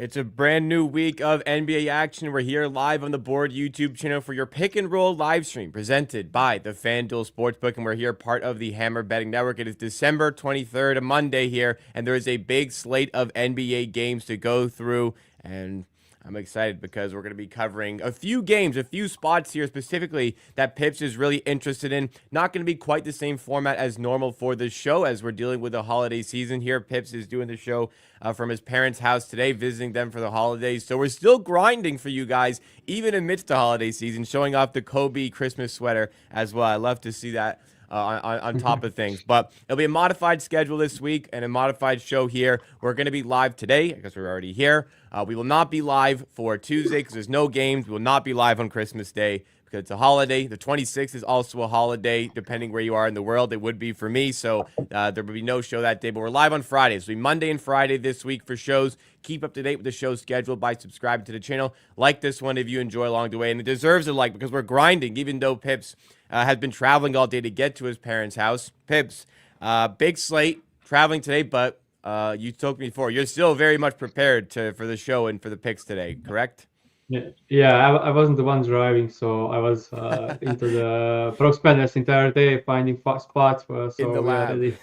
It's a brand new week of NBA action. We're here live on the Board YouTube channel for your pick and roll live stream presented by the FanDuel Sportsbook. And we're here part of the Hammer Betting Network. It is December 23rd, a Monday here, and there is a big slate of NBA games to go through. And I'm excited because we're going to be covering a few games, a few spots here specifically that Pips is really interested in. Not going to be quite the same format as normal for the show as we're dealing with the holiday season here. Pips is doing the show from his parents' house today, visiting them for the holidays. So we're still grinding for you guys, even amidst the holiday season, showing off the Kobe Christmas sweater as well. I love to see that. On top of things. But it'll be a modified schedule this week and a modified show here. We're going to be live today because we're already here. We will not be live for Tuesday because there's no games. We will not be live on Christmas Day because it's a holiday. The 26th is also a holiday, depending where you are in the world. It would be for me, so there will be no show that day. But we're live on Fridays. It'll be Monday and Friday this week for shows. Keep up to date with the show schedule by subscribing to the channel. Like this one if you enjoy along the way. And it deserves a like because we're grinding, even though Pips has been traveling all day to get to his parents' house. Pips, big slate, traveling today, but you told me before, you're still very much prepared for the show and for the picks today, correct? Yeah. I wasn't the one driving, so I was into the prox panels entire day, finding spots. So In the we are lab. ready.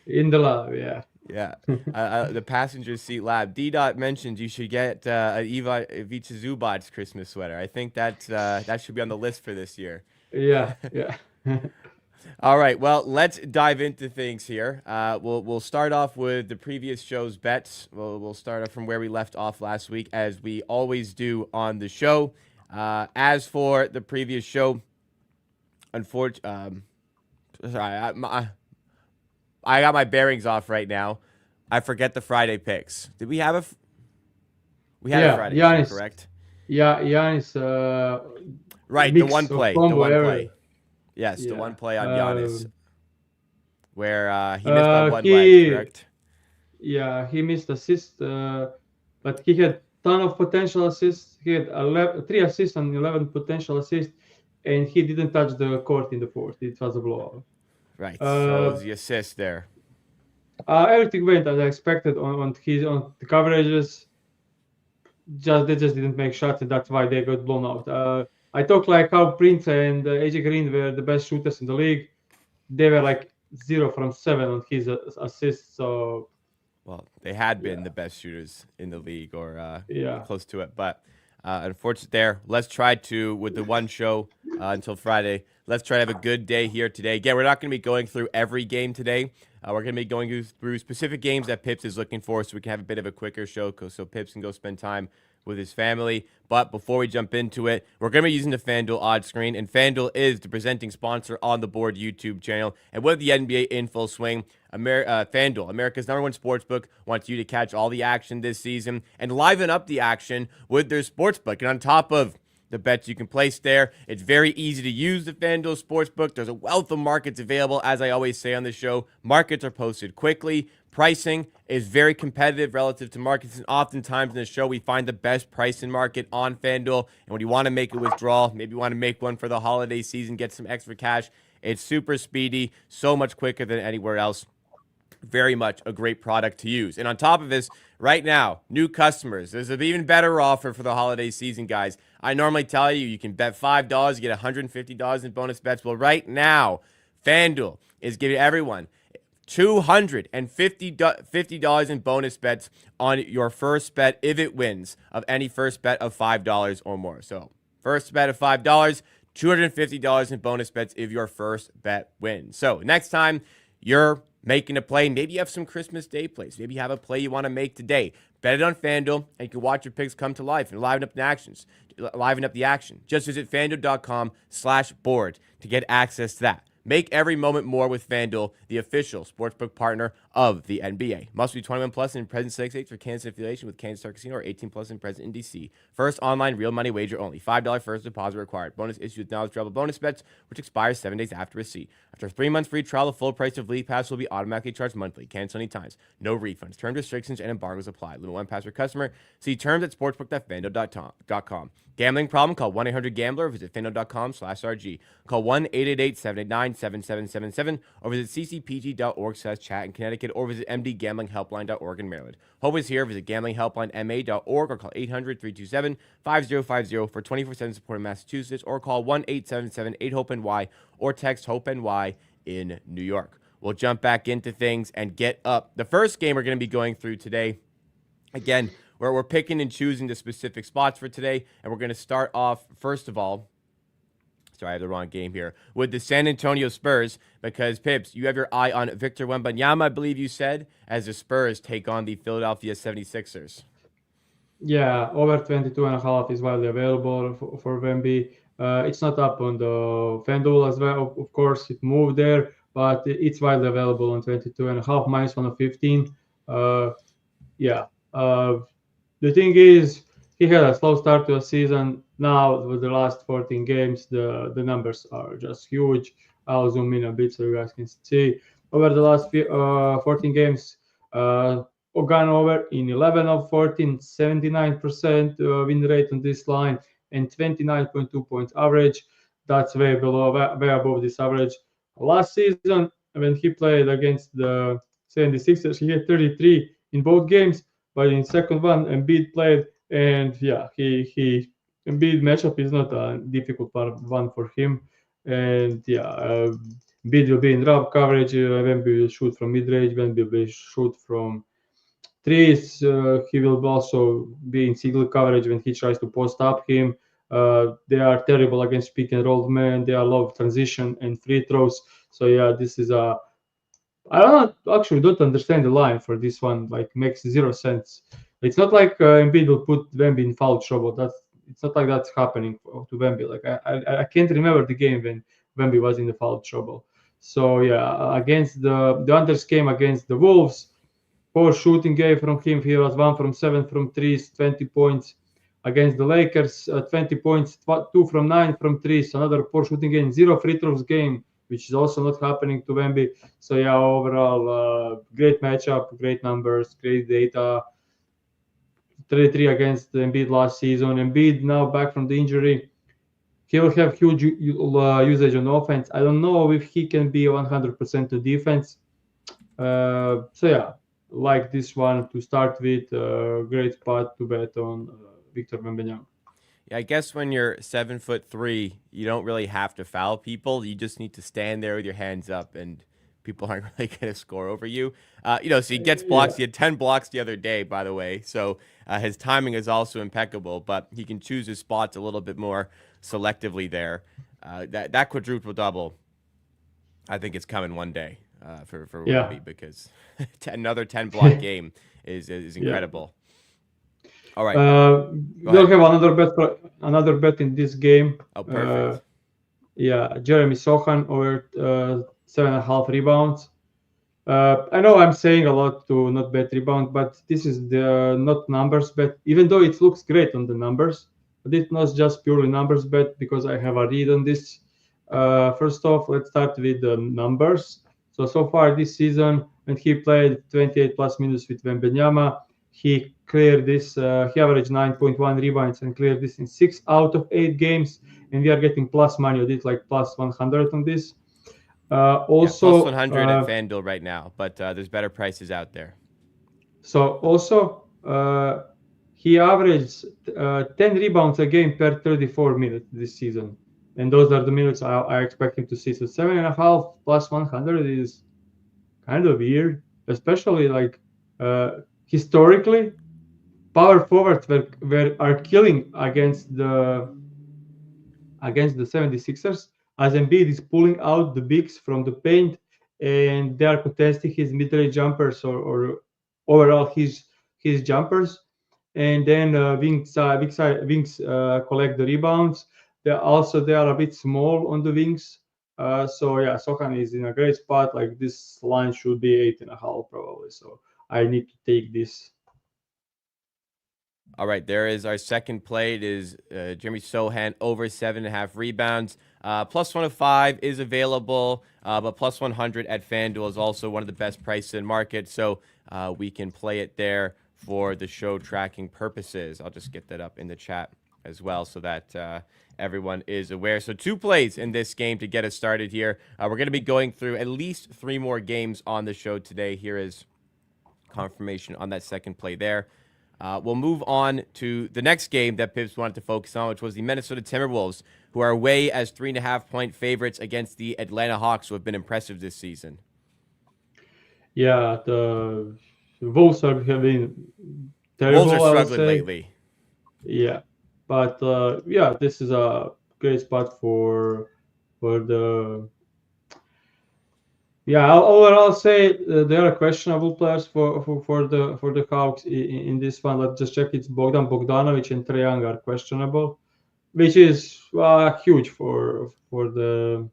In the lab, yeah. Yeah, the passenger seat lab. D-Dot mentioned you should get Ivica Zubac's Christmas sweater. I think that should be on the list for this year. Yeah. All right, well, let's dive into things here. We'll start off with the previous show's bets. We'll start off from where we left off last week, as we always do on the show. As for the previous show, unfortunately, sorry, I got my bearings off right now. I forget the Friday picks. Did we have we had a Friday pick, correct? Yeah, Giannis. Right, the one play. Yes, Yeah. the one play on Giannis where he missed on one leg, correct? Yeah, he missed assist, but he had ton of potential assists. He had 3 assists and 11 potential assists, and he didn't touch the court in the fourth. It was a blowout. Right, so it was the assist there. Everything went as I expected on the coverages. They just didn't make shots, and that's why they got blown out. I talked like how Prince and AJ Green were the best shooters in the league. They were like 0 from 7 on his assists. So, well, they had been the best shooters in the league, or close to it. But unfortunately, there. Let's try to, with the one show until Friday, let's try to have a good day here today. Again, we're not going to be going through every game today. We're going to be going through specific games that Pips is looking for, so we can have a bit of a quicker show, so Pips can go spend time with his family. But before we jump into it, we're going to be using the FanDuel odds screen, and FanDuel is the presenting sponsor on the Board YouTube channel. And with the NBA in full swing, FanDuel, America's #1 sportsbook, wants you to catch all the action this season and liven up the action with their sportsbook. And on top of the bets you can place there, it's very easy to use the FanDuel Sportsbook. There's a wealth of markets available. As I always say on the show, markets are posted quickly. Pricing is very competitive relative to markets, and oftentimes in the show, we find the best price in market on FanDuel. And when you want to make a withdrawal, maybe you want to make one for the holiday season, get some extra cash, it's super speedy, so much quicker than anywhere else. Very much a great product to use. And on top of this, right now, new customers, there's an even better offer for the holiday season, guys. I normally tell you, you can bet $5, you get $150 in bonus bets. Well, right now, FanDuel is giving everyone $250 in bonus bets on your first bet if it wins of any first bet of $5 or more. So, first bet of $5, $250 in bonus bets if your first bet wins. So, next time you're making a play, maybe you have some Christmas Day plays. Maybe you have a play you want to make today. Bet it on FanDuel, and you can watch your picks come to life and liven up the action. Just visit FanDuel.com/board to get access to that. Make every moment more with FanDuel, the official sportsbook partner of the NBA. Must be 21 plus and present select states for Kansas affiliation with Kansas Star Casino, or 18 plus and present in DC. First online real money wager only. $5 first deposit required. Bonus issued with nonwithdrawable bonus bets, which expires 7 days after receipt. After a 3-month free trial, the full price of League Pass will be automatically charged monthly. Cancel any times. No refunds. Terms, restrictions, and embargoes apply. Limit 1 pass per customer. See terms at sportsbook.fanduel.com. Gambling problem? Call 1-800-GAMBLER or visit fanduel.com/RG. Call 1-888-789 877-889-7777 or visit ccpg.org/chat in Connecticut or visit mdgamblinghelpline.org in Maryland. Hope is here. Visit gamblinghelplinema.org or call 800-327-5050 for 24/7 support in Massachusetts or call 1-877-8-HOPE-NY or text HOPE-NY in New York. We'll jump back into things and get up. The first game we're going to be going through today, again, where we're picking and choosing the specific spots for today, and we're going to start off, first of all, sorry, I have the wrong game here, with the San Antonio Spurs, because, Pips, you have your eye on Victor Wembanyama, I believe you said, as the Spurs take on the Philadelphia 76ers. Yeah, over 22.5 is widely available for Wemby. It's not up on the FanDuel as well. Of course, it moved there, but it's widely available on 22.5, minus 115. Yeah. The thing is, he had a slow start to a season. Now, with the last 14 games, the numbers are just huge. I'll zoom in a bit so you guys can see. Over the last 14 games, gone over in 11 of 14, 79% win rate on this line, and 29.2 points average. That's way above this average. Last season, when he played against the 76ers, he had 33 in both games. But in second one, Embiid played, and yeah, he Embiid matchup is not a difficult one for him. And yeah, Embiid will be in drop coverage. Wemby will shoot from mid range. Wemby will shoot from threes. He will also be in single coverage when he tries to post up him. They are terrible against pick and roll man. They are low transition and free throws. So yeah, this is a I don't understand the line for this one. Like, makes zero sense. It's not like Embiid will put Wemby in foul trouble. It's not like that's happening to Wemby. Like I can't remember the game when Wemby was in the foul trouble. So yeah, against the Anders came against the Wolves. 4 shooting game from him. He was 1 from 7 from threes, 20 points. Against the Lakers, 20 points, 2 from 9 from threes. Another poor shooting game, 0 free throws game, which is also not happening to Wemby. So yeah, overall, great matchup, great numbers, great data. 33 against Embiid last season. Embiid now back from the injury. He will have huge usage on offense. I don't know if he can be 100% to defense. So yeah, like this one to start with. Great spot to bet on Victor Wembanyama. Yeah, I guess when you're 7'3", you don't really have to foul people. You just need to stand there with your hands up, and people aren't really going to score over you. So he gets blocks. Yeah. He had 10 blocks the other day, by the way. So his timing is also impeccable, but he can choose his spots a little bit more selectively there. That quadruple double, I think it's coming one day for Wemby, because another 10 block game is incredible. All right. We'll have another bet in this game. Oh, perfect. Yeah, Jeremy Sohan over 7.5 rebounds. I know I'm saying a lot to not bet rebound, but this is the not numbers bet, even though it looks great on the numbers. But it's not just purely numbers bet, because I have a read on this. First off, let's start with the numbers. So far this season, when he played 28 plus minutes with Wembanyama, he cleared this. He averaged 9.1 rebounds and cleared this in 6 out of 8 games. And we are getting plus money. I did like plus 100 on this. Also, plus 100 at FanDuel right now, but there's better prices out there. So also, he averaged 10 rebounds a game per 34 minutes this season. And those are the minutes I expect him to see. So 7.5 plus 100 is kind of weird, especially like historically, power forwards are killing against the 76ers, as Embiid is pulling out the bigs from the paint, and they are contesting his mid-range jumpers or overall his jumpers, and then wings collect the rebounds. They are a bit small on the wings. So yeah, Sohan is in a great spot. Like, this line should be 8.5 probably. So I need to take this. All right, there is our second play. It is Jeremy Sohan over 7.5 rebounds. Plus 105 is available, but plus 100 at FanDuel is also one of the best prices in market. So we can play it there for the show tracking purposes. I'll just get that up in the chat as well, so that everyone is aware. So 2 plays in this game to get us started here. We're going to be going through at least 3 more games on the show today. Here is confirmation on that second play there. We'll move on to the next game that Pips wanted to focus on, which was the Minnesota Timberwolves, who are away as 3.5-point favorites against the Atlanta Hawks, who have been impressive this season. Yeah, the Wolves have been terrible. Wolves are I would struggling say. lately. Yeah, but yeah, this is a great spot for the. Yeah, I'll say there are questionable players for the Hawks in this one. Let's just check. It's Bogdan Bogdanovic and Trae Young are questionable, which is huge for the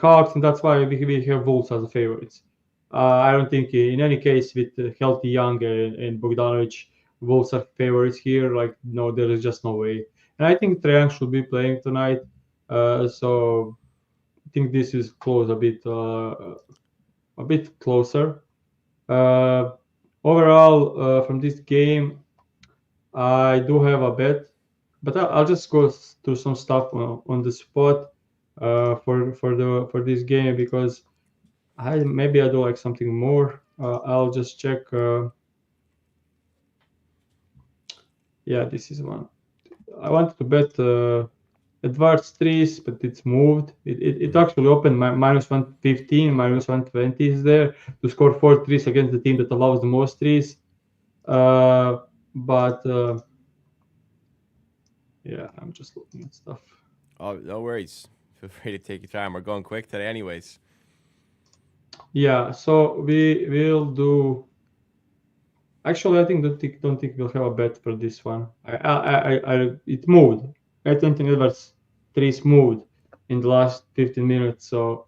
Hawks, and that's why we have Wolves as the favorites. I don't think in any case with healthy Young and Bogdanovic, Wolves are favorites here. Like no, there is just no way. And I think Trae Young should be playing tonight. So I think this is close a bit closer. Overall, from this game, I do have a bet, but I'll just go through some stuff on the spot for this game because maybe I do like something more. I'll just check. Yeah, this is one. I wanted to bet Edwards threes, but it's moved. It actually opened minus 115, minus 120 is there to score 4 threes against the team that allows the most threes. But yeah, I'm just looking at stuff. Oh, no worries. Feel free to take your time. We're going quick today, anyways. Yeah, so we will do. Actually, I think don't think we'll have a bet for this one. It moved. I don't think Edwards threes moved in the last 15 minutes, so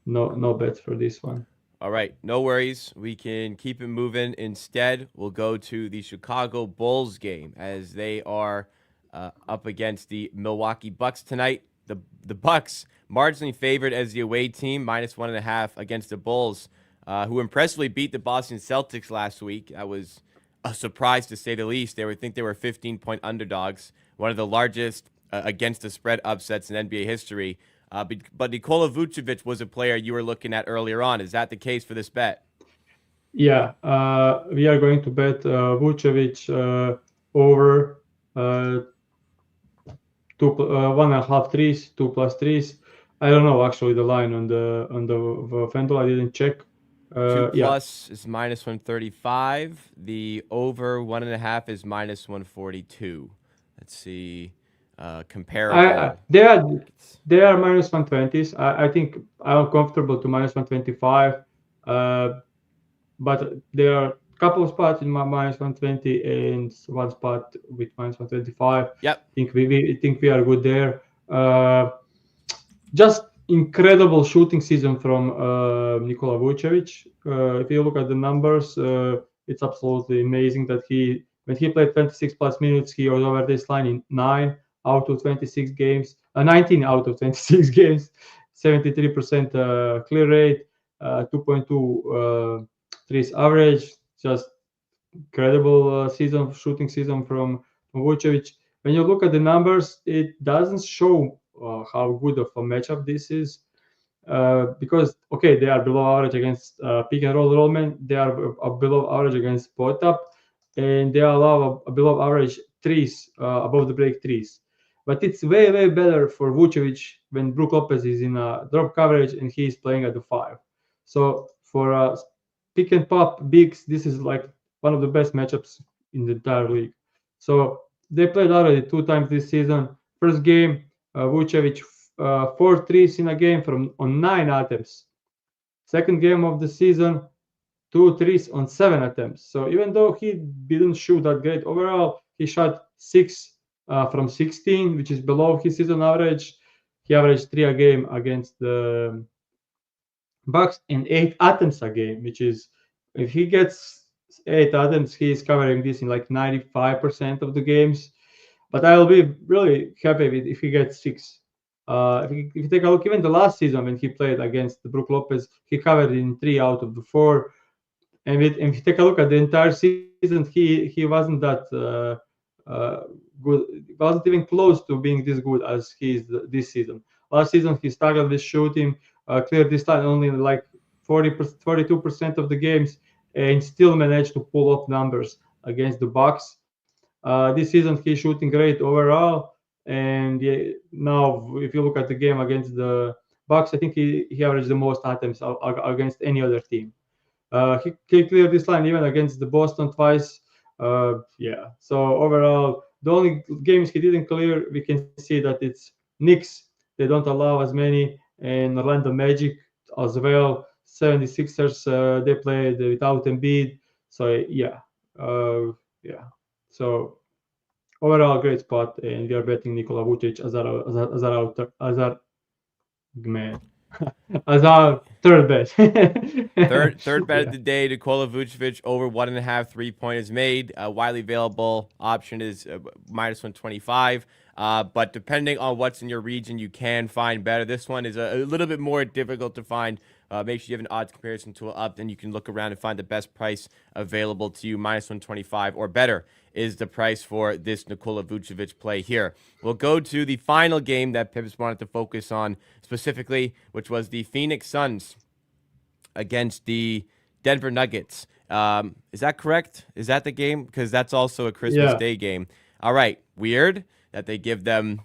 no bet for this one. All right, no worries. We can keep it moving. Instead, we'll go to the Chicago Bulls game as they are up against the Milwaukee Bucks tonight. The Bucks marginally favored as the away team, minus 1.5 against the Bulls, who impressively beat the Boston Celtics last week. That was a surprise to say the least. They would think they were 15-point underdogs, one of the largest against the spread upsets in NBA history. But Nikola Vucevic was a player you were looking at earlier on. Is that the case for this bet? Yeah, we are going to bet Vucevic over 1.5 threes, 2+ threes. I don't know actually the line on the FanDuel. I didn't check. 2+ is minus 135. The over 1.5 is minus 142. Let's see. Comparable. They are minus 120s. I think I'm comfortable to minus 125. But there are a couple of spots in my minus 120 and one spot with minus 125. Yep. I think we are good there. Just incredible shooting season from Nikola Vucevic. If you look at the numbers, it's absolutely amazing that when he played 26 plus minutes, he was over this line in 19 out of 26 games, 73% clear rate, 2.2 threes average. Just incredible shooting season from Vucevic. When you look at the numbers, it doesn't show how good of a matchup this is because they are below average against pick and roll rollman. They are below average against spot up, and they allow a below average threes, above the break threes. But it's way better for Vucevic when Brook Lopez is in a drop coverage and he is playing at the 5. So for pick and pop bigs, this is like one of the best matchups in the entire league. So they played already 2 times this season. First game, Vucevic 4 threes in a game on 9 attempts. Second game of the season, 2 threes on 7 attempts. So even though he didn't shoot that great overall, he shot 6 from 16, which is below his season average. He averaged 3 a game against the Bucks and 8 attempts a game, which is, if he gets 8 attempts, he is covering this in like 95% of the games. But I will be really happy if he gets 6. If you take a look, even the last season when he played against Brook Lopez, he covered in 3 out of the 4. And if you take a look at the entire season, he wasn't that good, wasn't even close to being this good as he is this season. Last season he struggled with shooting, cleared this line only in like 42% of the games, and still managed to pull off numbers against the Bucks. This season he's shooting great overall, and yeah, now if you look at the game against the Bucks, I think he averaged the most attempts against any other team. He cleared this line even against the Boston twice. Yeah. So overall, the only games he didn't clear, we can see that it's Knicks. They don't allow as many, and Orlando Magic as well. 76ers, they played without Embiid. So yeah. So overall, great spot, and we are betting Nikola Vucic as our man as our third bet. Third bet of the day, Nikola Vucevic over 1.5 3-point is made. Widely available option is minus 125. But depending on what's in your region, you can find better. This one is a little bit more difficult to find. Make sure you have an odds comparison tool up, then you can look around and find the best price available to you. Minus 125 or better is the price for this Nikola Vucevic play here. We'll go to the final game that Pips wanted to focus on specifically, which was the Phoenix Suns against the Denver Nuggets. Is that correct? Is that the game? Because that's also a Christmas Day game. All right. Weird that they give them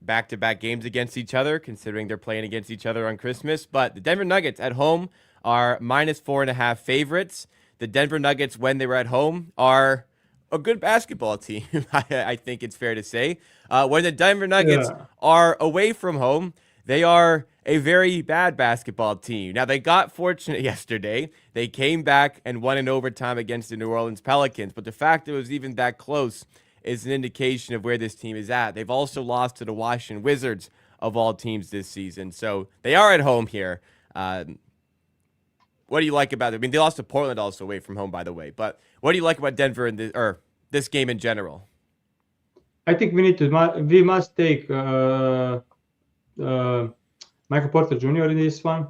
back-to-back games against each other, considering they're playing against each other on Christmas. But the Denver Nuggets at home are minus 4.5 favorites. The Denver Nuggets, when they were at home, are a good basketball team, I think it's fair to say. When the Denver Nuggets are away from home, they are a very bad basketball team. Now, they got fortunate yesterday. They came back and won in overtime against the New Orleans Pelicans. But the fact that it was even that close is an indication of where this team is at. They've also lost to the Washington Wizards, of all teams this season. So they are at home here. What do you like about it? I mean, they lost to Portland also away from home, by the way. But what do you like about Denver in this game in general? I think we must take Michael Porter Jr. in this one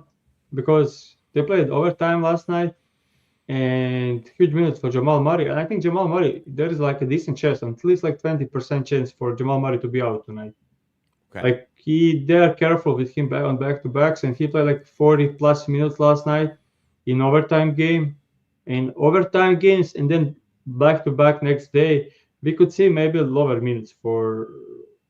because they played overtime last night and huge minutes for Jamal Murray. And I think Jamal Murray, there is like a decent chance, at least like 20% chance for Jamal Murray to be out tonight. Okay. Like they are careful with him on back-to-backs, and he played like 40 plus minutes last night in overtime game. In overtime games, and then back-to-back next day, we could see maybe lower minutes for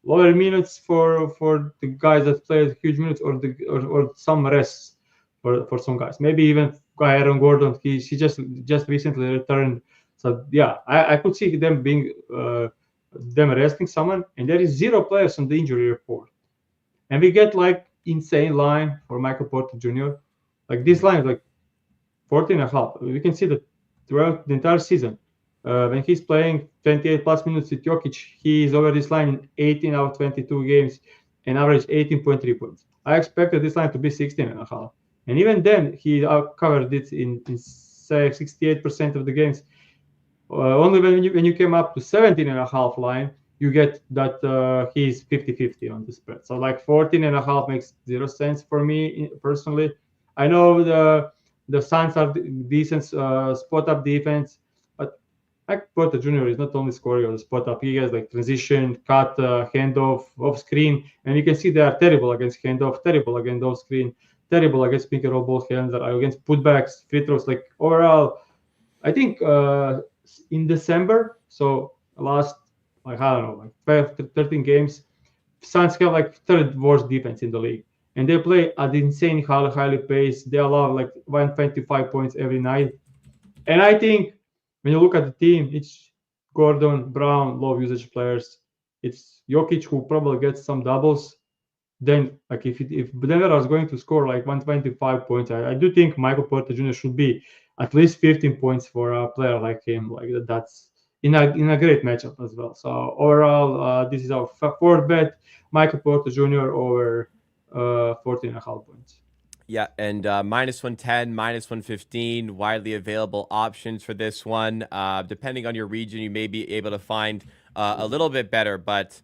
the guys that played huge minutes, or some rests for some guys. Maybe even Aaron Gordon, he just recently returned. So yeah, I could see them being them resting someone, and there is 0 players on the injury report, and we get like insane line for Michael Porter Jr. Like this line is like 14.5. We can see that throughout the entire season. When he's playing 28 plus minutes with Jokic, he is over this line in 18 out of 22 games and averaged 18.3 points. I expected this line to be 16.5. And even then, he covered it in say 68% of the games. Only when you came up to 17.5 line, you get that he's 50-50 on the spread. So like 14.5 makes 0 sense for me personally. I know the Suns are decent spot-up defense, but Mike Porter Jr. is not only scoring on the spot-up. He has like transition, cut, handoff, off-screen, and you can see they are terrible against handoff, terrible against off-screen, terrible against pick and roll ball handler, against putbacks, free throws. Like overall, I think in December, so last, like I don't know, like 12 to 13 games, Suns have like third worst defense in the league. And they play at insane highly paced. They allow like 125 points every night. And I think when you look at the team, it's Gordon, Brown, low usage players. It's Jokic who probably gets some doubles. Then, like if Denver is going to score like 125 points, I do think Michael Porter Jr. should be at least 15 points for a player like him. Like that's in a great matchup as well. So overall, this is our fourth bet: Michael Porter Jr. over 14.5 points. Yeah, and minus 110, minus 115, widely available options for this one. Depending on your region, you may be able to find a little bit better, but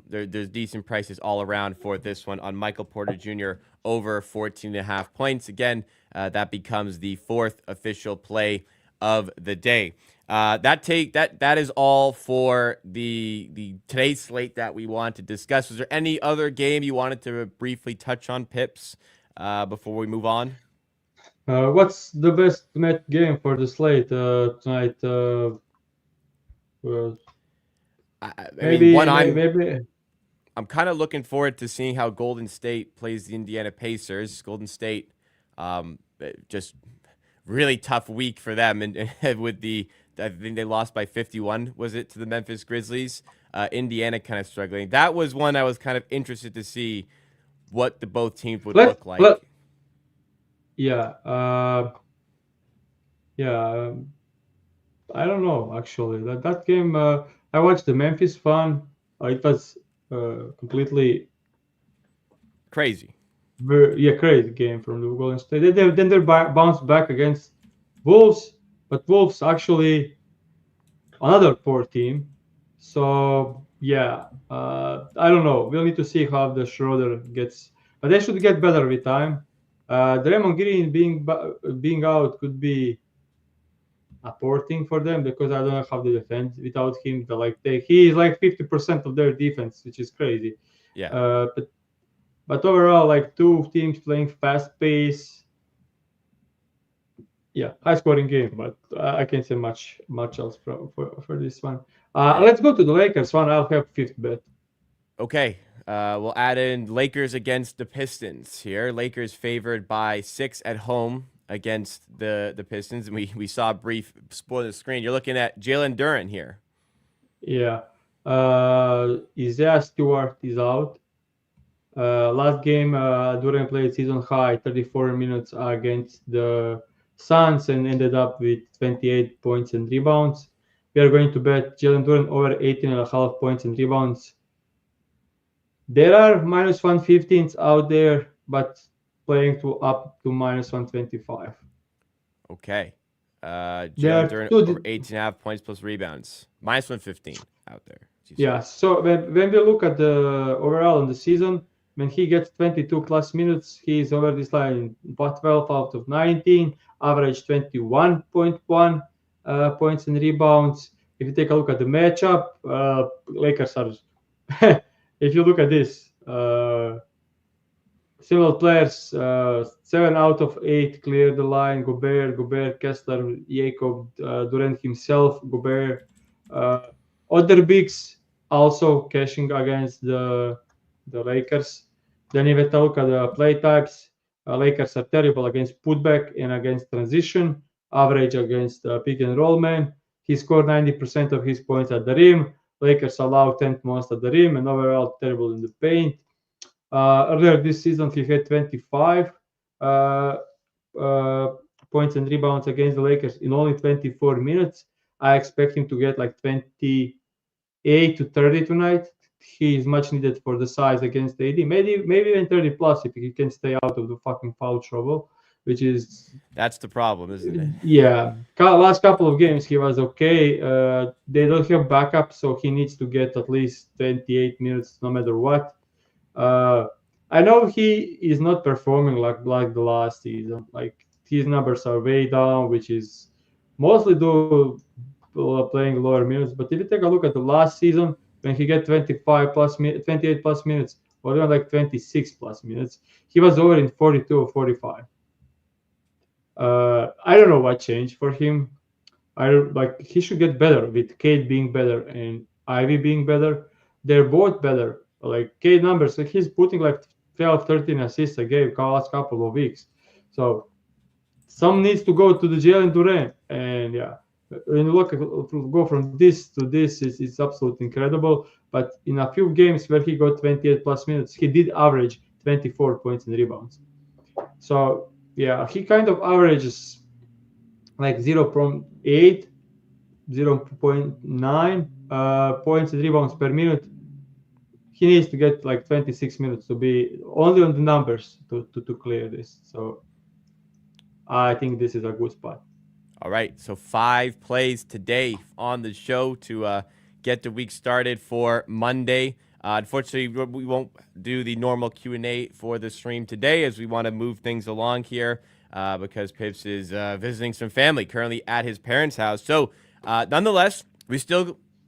there's decent prices all around for this one on Michael Porter Jr. over 14.5 points. Again, that becomes the fourth official play of the day. That is all for the today's slate that we want to discuss. Was there any other game you wanted to briefly touch on, Pips, before we move on? What's the best Met game for the slate tonight? Uh, I mean, one maybe. I'm kind of looking forward to seeing how Golden State plays the Indiana Pacers. Golden State, just really tough week for them, and with I think they lost by 51. Was it to the Memphis Grizzlies? Indiana kind of struggling. That was one I was kind of interested to see what the both teams would look like. Yeah. Yeah. I don't know actually. That game, I watched the Memphis one. It was completely Crazy. crazy game from the Golden State. Then they bounced back against Wolves, but Wolves actually another poor team. So yeah, I don't know. We'll need to see how the Schroeder gets, but they should get better with time. Draymond Green being out could be a poor thing for them because I don't know how they defend without him. He is like 50% of their defense, which is crazy. Yeah. But overall, like two teams playing fast pace. Yeah, high scoring game, but I can't say much else for this one. Let's go to the Lakers one. I'll have fifth bet. Okay. We'll add in Lakers against the Pistons here. Lakers favored by 6 at home against the Pistons. And we saw a brief spoil the screen. You're looking at Jalen Duren here. Yeah. Isaiah Stewart is out. Last game, Duren played season high 34 minutes against the Suns and ended up with 28 points and rebounds. We are going to bet Jalen Duren over 18.5 points and rebounds. There are minus 115s out there, but playing up to minus 125. Okay. Jalen Duren over 18.5 points plus rebounds. Minus 115 out there. Yeah, so when we look at the overall in the season, when he gets 22 plus minutes, he's over this line 12 out of 19, average 21.1 points and rebounds. If you take a look at the matchup, Lakers are. If you look at this, similar players, 7 out of 8 clear the line. Gobert, Kessler, Jacob, Durant himself, Gobert. Other bigs also cashing against the Lakers. Then if you look at the play types, Lakers are terrible against putback and against transition, average against pick and roll man. He scored 90% of his points at the rim. Lakers allow 10th most at the rim and overall terrible in the paint. Earlier this season, he had 25 points and rebounds against the Lakers in only 24 minutes. I expect him to get like 28 to 30 tonight. He is much needed for the size against AD. Maybe even 30 plus if he can stay out of the fucking foul trouble, which is... That's the problem, isn't it? Yeah. Last couple of games, he was okay. They don't have backup, so he needs to get at least 28 minutes no matter what. I know he is not performing like the last season. Like, his numbers are way down, which is mostly due playing lower minutes. But if you take a look at the last season, when he get 28 plus minutes, or even like 26 plus minutes, he was over in 42 or 45. I don't know what changed for him. He should get better with Cade being better and Ivy being better. They're both better. Like Cade numbers, like he's putting like 12, 13 assists a game last couple of weeks. So some needs to go to the Jalen Duren, and yeah. When you go from this to this, it's absolutely incredible. But in a few games where he got 28 plus minutes, he did average 24 points and rebounds. So yeah, he kind of averages like 0.8, 0.9 points and rebounds per minute. He needs to get like 26 minutes to be only on the numbers to clear this. So I think this is a good spot. All right, so 5 plays today on the show to get the week started for Monday. Unfortunately, we won't do the normal Q&A for the stream today as we want to move things along here because Pips is visiting some family currently at his parents' house. So Nonetheless,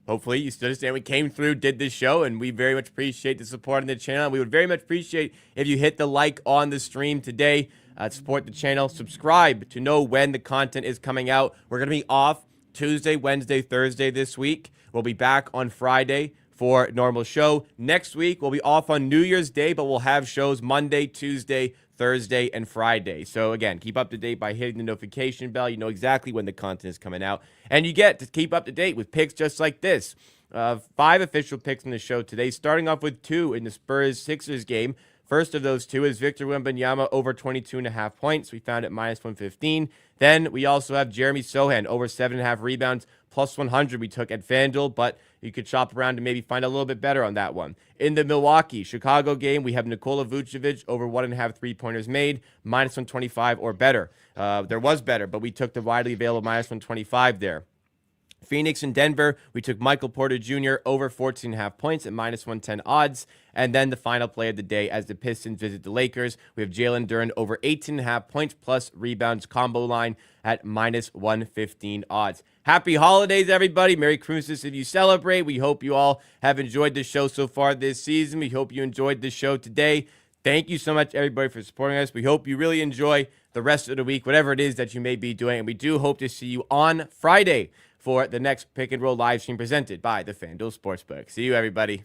hopefully you still understand we came through, did this show, and we very much appreciate the support on the channel. We would very much appreciate if you hit the like on the stream today. Support the channel. Subscribe to know when the content is coming out. We're going to be off Tuesday, Wednesday, Thursday this week. We'll be back on Friday for a normal show. Next week, we'll be off on New Year's Day, but we'll have shows Monday, Tuesday, Thursday, and Friday. So again, keep up to date by hitting the notification bell. You know exactly when the content is coming out. And you get to keep up to date with picks just like this. 5 official picks in the show today, starting off with 2 in the Spurs-Sixers game. First of those 2 is Victor Wembanyama over 22.5 points. We found it minus 115. Then we also have Jeremy Sohan over 7.5 rebounds, plus 100 we took at FanDuel, but you could shop around and maybe find a little bit better on that one. In the Milwaukee-Chicago game, we have Nikola Vucevic over 1.5 three-pointers made, minus 125 or better. There was better, but we took the widely available minus 125 there. Phoenix and Denver, we took Michael Porter Jr. over 14.5 points at minus 110 odds. And then the final play of the day as the Pistons visit the Lakers, we have Jalen Duren over 18.5 points plus rebounds combo line at minus 115 odds. Happy holidays, everybody. Merry Christmas if you celebrate. We hope you all have enjoyed the show so far this season. We hope you enjoyed the show today. Thank you so much, everybody, for supporting us. We hope you really enjoy the rest of the week, whatever it is that you may be doing. And we do hope to see you on Friday for the next Pick and Roll live stream presented by the FanDuel Sportsbook. See you, everybody.